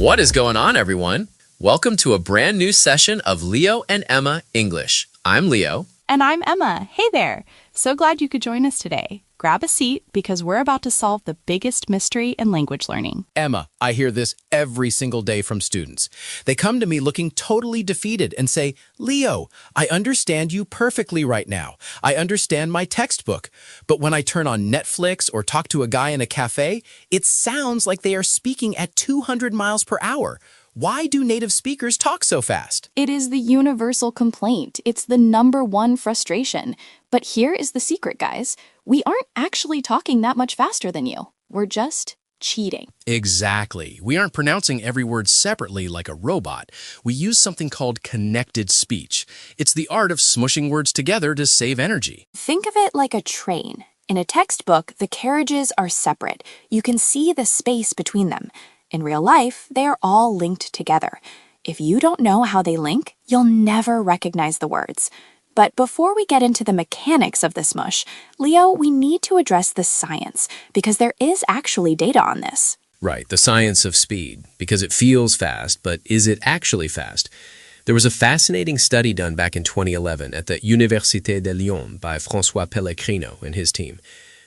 What is going on, everyone? Welcome to a brand new session of Leo and Emma English. I'm Leo. And I'm Emma. Hey there. So glad you could join us today. Grab a seat because we're about to solve the biggest mystery in language learning. Emma, I hear this every single day from students. They come to me looking totally defeated and say, Leo, I understand you perfectly right now. I understand my textbook. But when I turn on Netflix or talk to a guy in a cafe, it sounds like they are speaking at 200 miles per hour. Why do native speakers talk so fast? It is the universal complaint. It's the #1 frustration. But here is the secret, guys. We aren't actually talking that much faster than you. We're just cheating. Exactly. We aren't pronouncing every word separately like a robot. We use something called connected speech. It's the art of smushing words together to save energy. Think of it like a train. In a textbook, the carriages are separate. You can see the space between them. In real life, they are all linked together. If you don't know how they link, you'll never recognize the words. But before we get into the mechanics of the smush, Leo, we need to address the science, because there is actually data on this. Right, the science of speed, because it feels fast, but is it actually fast? There was a fascinating study done back in 2011 at the Université de Lyon by François Pellegrino and his team.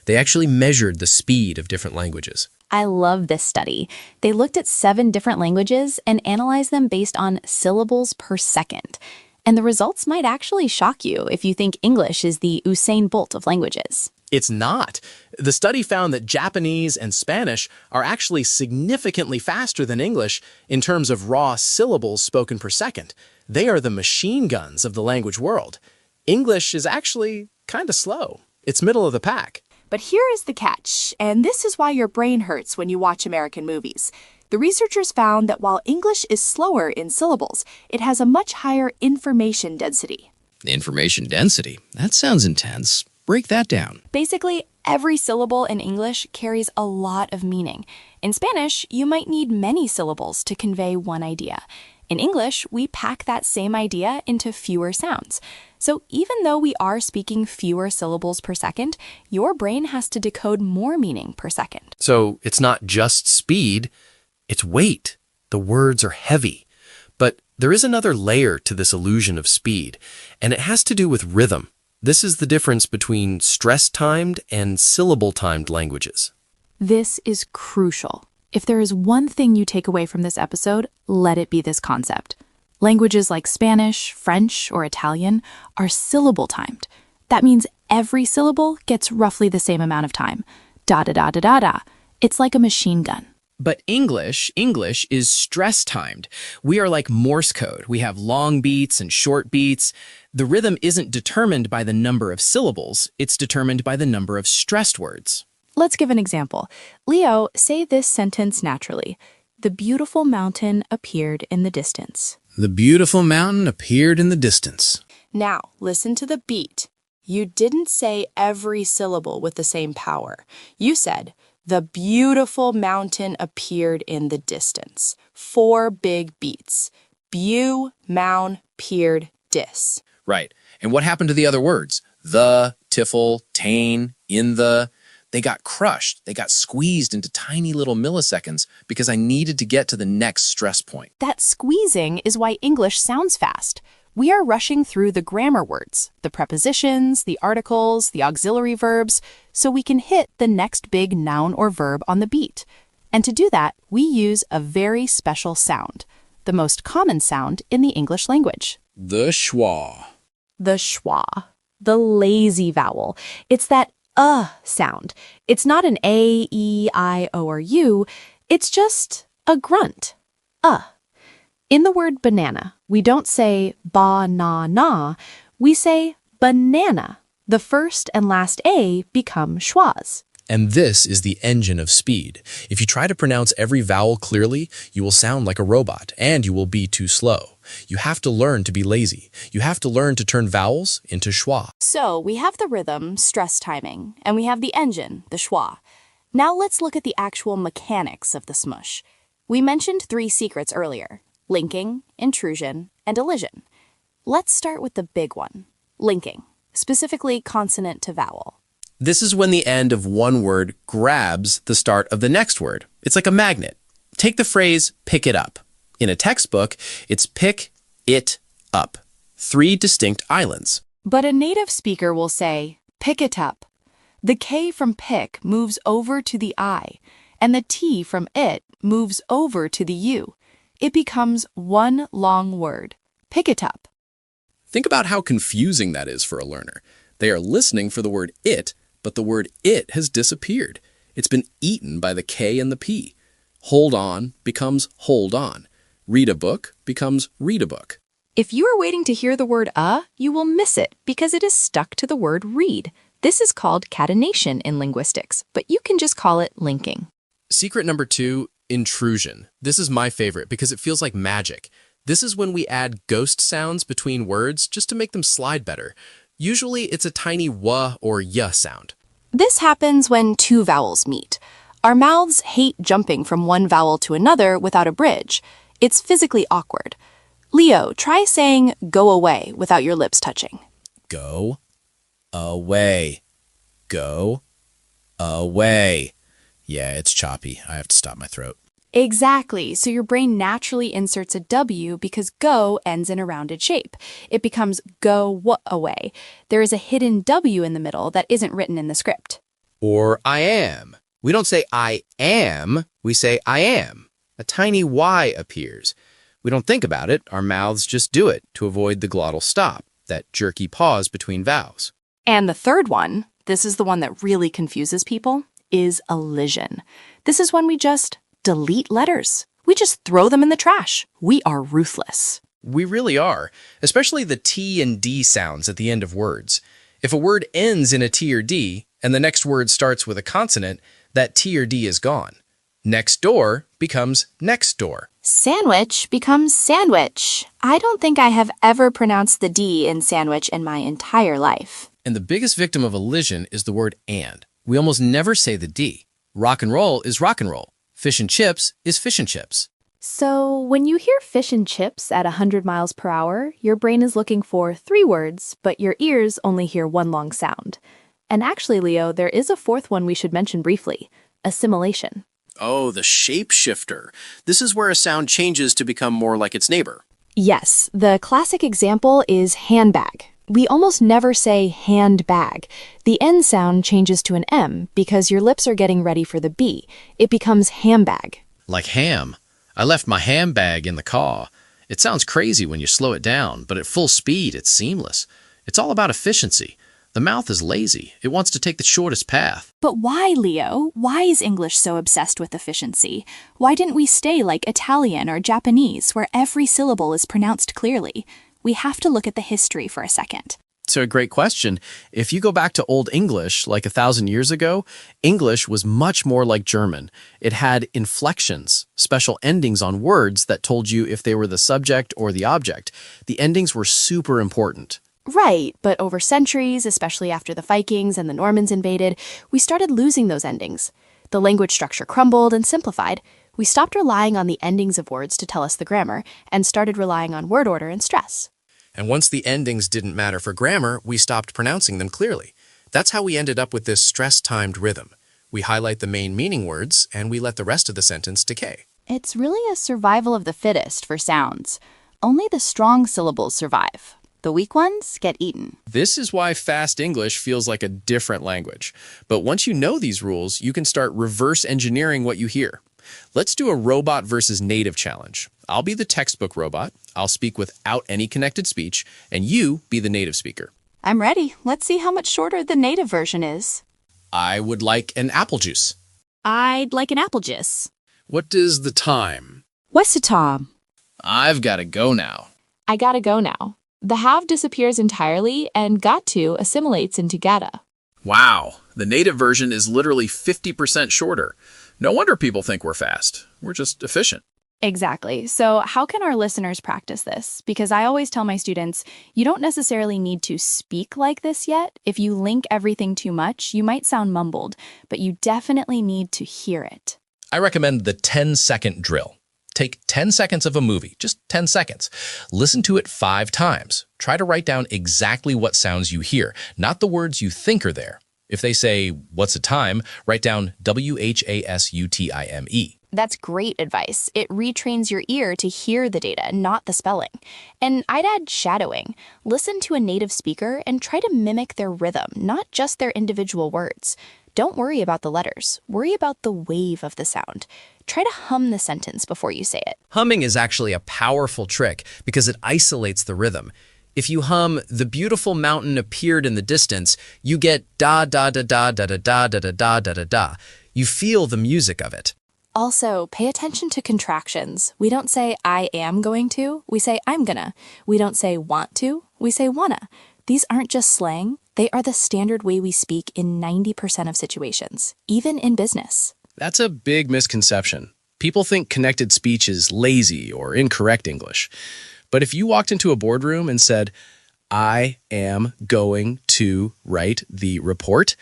They actually measured the speed of different languages. I love this study. They looked at 7 different languages and analyzed them based on syllables per second. And the results might actually shock you if you think English is the Usain Bolt of languages. It's not. The study found that Japanese and Spanish are actually significantly faster than English in terms of raw syllables spoken per second. They are the machine guns of the language world. English is actually kind of slow. It's middle of the pack. But here is the catch, and this is why your brain hurts when you watch American movies. The researchers found that while English is slower in syllables, it has a much higher information density. Information density? That sounds intense. Break that down. Basically, every syllable in English carries a lot of meaning. In Spanish, you might need many syllables to convey one idea. In English, we pack that same idea into fewer sounds. So even though we are speaking fewer syllables per second, your brain has to decode more meaning per second. So it's not just speed, it's weight. The words are heavy. But there is another layer to this illusion of speed, and it has to do with rhythm. This is the difference between stress-timed and syllable-timed languages. This is crucial. If there is one thing you take away from this episode, let it be this concept. Languages like Spanish, French, or Italian are syllable-timed. That means every syllable gets roughly the same amount of time. Da-da-da-da-da-da. It's like a machine gun. But English is stress-timed. We are like Morse code. We have long beats and short beats. The rhythm isn't determined by the number of syllables. It's determined by the number of stressed words. Let's give an example. Leo, say this sentence naturally. The beautiful mountain appeared in the distance. The beautiful mountain appeared in the distance. Now, listen to the beat. You didn't say every syllable with the same power. You said, the beautiful mountain appeared in the distance. 4 big beats. Bew, moun, peered, dis. Right. And what happened to the other words? The, tiffle, tain, in the... They got crushed. They got squeezed into tiny little milliseconds because I needed to get to the next stress point. That squeezing is why English sounds fast. We are rushing through the grammar words, the prepositions, the articles, the auxiliary verbs, so we can hit the next big noun or verb on the beat. And to do that, we use a very special sound, the most common sound in the English language. The schwa. The schwa, the lazy vowel. It's that sound. It's not an A, E, I, O, or U. It's just a grunt. In the word banana, we don't say ba-na-na. We say banana. The first and last A become schwas. And this is the engine of speed. If you try to pronounce every vowel clearly, you will sound like a robot, and you will be too slow. You have to learn to be lazy. You have to learn to turn vowels into schwa. So we have the rhythm, stress timing, and we have the engine, the schwa. Now let's look at the actual mechanics of the smush. We mentioned 3 secrets earlier: linking, intrusion, and elision. Let's start with the big one, linking, specifically consonant to vowel. This is when the end of one word grabs the start of the next word. It's like a magnet. Take the phrase pick it up. In a textbook, it's pick it up. 3 distinct islands. But a native speaker will say, pick it up. The K from pick moves over to the I, and the T from it moves over to the U. It becomes one long word. Pick it up. Think about how confusing that is for a learner. They are listening for the word it, but the word it has disappeared. It's been eaten by the K and the P. Hold on becomes hold on. Read a book becomes read a book. If you are waiting to hear the word you will miss it because it is stuck to the word read. This is called catenation in linguistics, but you can just call it linking. Secret number 2, intrusion. This is my favorite because it feels like magic. This is when we add ghost sounds between words just to make them slide better. Usually it's a tiny w or y sound. This happens when 2 vowels meet. Our mouths hate jumping from one vowel to another without a bridge. It's physically awkward. Leo, try saying go away without your lips touching. Go away. Go away. Yeah, it's choppy. I have to stop my throat. Exactly. So your brain naturally inserts a W because go ends in a rounded shape. It becomes away. There is a hidden W in the middle that isn't written in the script. Or I am. We don't say I am, we say I am. A tiny Y appears. We don't think about it, our mouths just do it to avoid the glottal stop, that jerky pause between vowels. And the third one, this is the one that really confuses people, is elision. This is when we just delete letters. We just throw them in the trash. We are ruthless. We really are, especially the T and D sounds at the end of words. If a word ends in a T or D, and the next word starts with a consonant, that T or D is gone. Next door becomes next door. Sandwich becomes sandwich. I don't think I have ever pronounced the D in sandwich in my entire life. And the biggest victim of elision is the word and. We almost never say the D. Rock and roll is rock and roll. Fish and chips is fish and chips. So when you hear fish and chips at 100 miles per hour, your brain is looking for 3 words, but your ears only hear one long sound. And actually, Leo, there is a 4th one we should mention briefly, assimilation. Oh, the shapeshifter. This is where a sound changes to become more like its neighbor. Yes, the classic example is handbag. We almost never say handbag. The N sound changes to an M because your lips are getting ready for the B. It becomes hambag. Like ham. I left my handbag in the car. It sounds crazy when you slow it down, but at full speed, it's seamless. It's all about efficiency. The mouth is lazy. It wants to take the shortest path. But why, Leo? Why is English so obsessed with efficiency? Why didn't we stay like Italian or Japanese, where every syllable is pronounced clearly? We have to look at the history for a second. It's a great question. If you go back to Old English, like 1,000 years ago, English was much more like German. It had inflections, special endings on words that told you if they were the subject or the object. The endings were super important. Right, but over centuries, especially after the Vikings and the Normans invaded, we started losing those endings. The language structure crumbled and simplified. We stopped relying on the endings of words to tell us the grammar and started relying on word order and stress. And once the endings didn't matter for grammar, we stopped pronouncing them clearly. That's how we ended up with this stress-timed rhythm. We highlight the main meaning words, and we let the rest of the sentence decay. It's really a survival of the fittest for sounds. Only the strong syllables survive. The weak ones get eaten. This is why fast English feels like a different language. But once you know these rules, you can start reverse engineering what you hear. Let's do a robot versus native challenge. I'll be the textbook robot. I'll speak without any connected speech, and you be the native speaker. I'm ready. Let's see how much shorter the native version is. I would like an apple juice. I'd like an apple juice. What is the time? What's the time? I've got to go now. I gotta go now. The have disappears entirely, and got to assimilates into gotta. Wow, the native version is literally 50% shorter. No wonder people think we're fast. We're just efficient. Exactly. So how can our listeners practice this? Because I always tell my students, you don't necessarily need to speak like this yet. If you link everything too much, you might sound mumbled, but you definitely need to hear it. I recommend the 10-second drill. Take 10 seconds of a movie, just 10 seconds. Listen to it 5 times. Try to write down exactly what sounds you hear, not the words you think are there. If they say, what's the time, write down WHASUTIME. That's great advice. It retrains your ear to hear the data, not the spelling. And I'd add shadowing. Listen to a native speaker and try to mimic their rhythm, not just their individual words. Don't worry about the letters. Worry about the wave of the sound. Try to hum the sentence before you say it. Humming is actually a powerful trick because it isolates the rhythm. If you hum, "The beautiful mountain appeared in the distance," you get da da da da da da da da da da da da da. You feel the music of it. Also, pay attention to contractions. We don't say I am going to, we say I'm gonna. We don't say want to, we say wanna. These aren't just slang, they are the standard way we speak in 90% of situations, even in business. That's a big misconception. People think connected speech is lazy or incorrect English. But if you walked into a boardroom and said, "I am going to write the report,"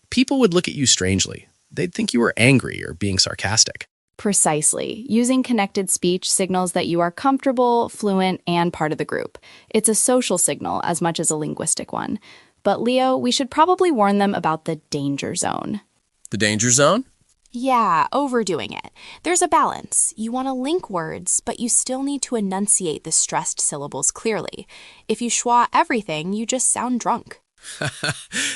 people would look at you strangely. They'd think you were angry or being sarcastic. Precisely. Using connected speech signals that you are comfortable, fluent, and part of the group. It's a social signal as much as a linguistic one. But Leo, we should probably warn them about the danger zone. The danger zone? Yeah, overdoing it. There's a balance. You want to link words, but you still need to enunciate the stressed syllables clearly. If you schwa everything, you just sound drunk.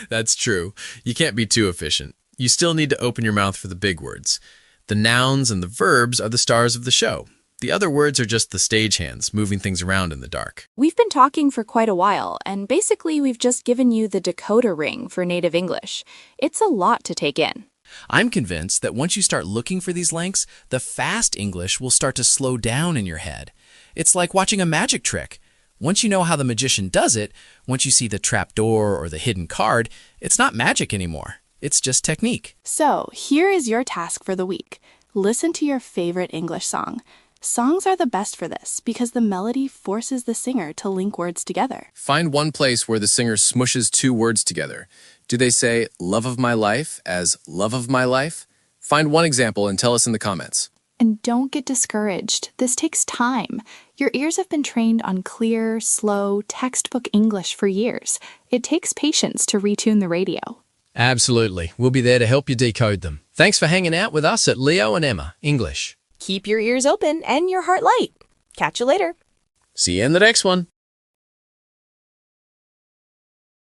That's true. You can't be too efficient. You still need to open your mouth for the big words. The nouns and the verbs are the stars of the show. The other words are just the stagehands, moving things around in the dark. We've been talking for quite a while, and basically we've just given you the decoder ring for native English. It's a lot to take in. I'm convinced that once you start looking for these links, the fast English will start to slow down in your head. It's like watching a magic trick. Once you know how the magician does it, once you see the trap door or the hidden card, it's not magic anymore. It's just technique. So, here is your task for the week. Listen to your favorite English song. Songs are the best for this because the melody forces the singer to link words together. Find one place where the singer smushes two words together. Do they say "love of my life" as "love of my life"? Find one example and tell us in the comments. And don't get discouraged. This takes time. Your ears have been trained on clear, slow, textbook English for years. It takes patience to retune the radio. Absolutely. We'll be there to help you decode them. Thanks for hanging out with us at Leo and Emma English. Keep your ears open and your heart light. Catch you later. See you in the next one.